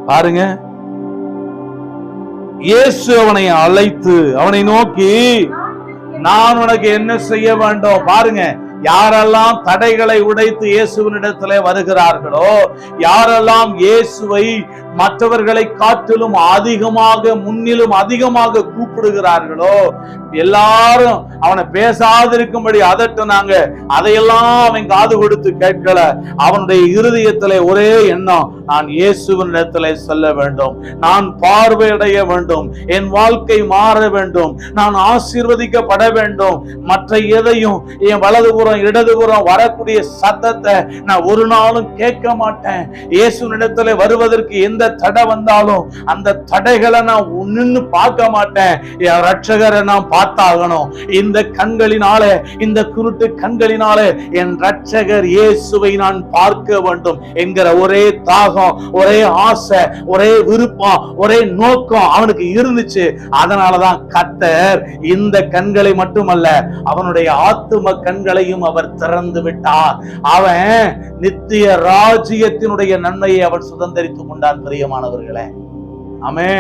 பாருங்க, இயேசு அவனை அழைத்து அவனை நோக்கி, நான் உனக்கு என்ன செய்ய வேண்டும்? பாருங்க, யாரெல்லாம் தடைகளை உடைத்து இயேசுவினிடத்திலே வருகிறார்களோ, யாரெல்லாம் இயேசுவை மற்றவர்களை காட்டிலும் அதிகமாக, முன்னிலும் அதிகமாக கூப்பிடுகிறார்களோ, எல்லாரும் அவனை பேசாதிருக்கும்படி அதட்டுனாங்க. அதையெல்லாம் அவன் காது கொடுத்து கேட்கல. அவனுடைய இருதயத்திலே ஒரே எண்ணம், நான் இயேசுவினிடத்திலே செல்ல வேண்டும், நான் பார்வையடைய வேண்டும், என் வாழ்க்கை மாற வேண்டும், நான் ஆசீர்வதிக்கப்பட வேண்டும். மற்ற எதையும், என் வலதுபுறம் இடதுபுறம் வரக்கூடிய சத்தத்தை நான் ஒரு நாளும் கேட்க மாட்டேன். இயேசுவினிடத்திலே வருவதற்கு எந்த தடை வந்தாலும் அந்த தடைகளை நான் நின்னு பார்க்க மாட்டேன். என் ரட்சகரை நான் பார்த்தாகணும். இந்த கண்களினாலே, இந்த குருட்டு கண்களினாலே என் ரட்சகர் இயேசுவை நான் பார்க்க வேண்டும் என்கிற ஒரே தாகம், ஒரே ஆசை, ஒரே விருப்பம், ஒரே நோக்கம் அவனுக்கு இருந்துச்சு. அதனாலதான் கர்த்தர் இந்த கண்களை மட்டுமல்ல, அவனுடைய ஆத்தும கண்களையும் அவர் திறந்து விட்டார். அவன் நித்திய ராஜ்யத்தினுடைய நன்மையை அவன் சுதந்தரித்துக் கொண்டான். பிரியமானவர்களே, ஆமென்.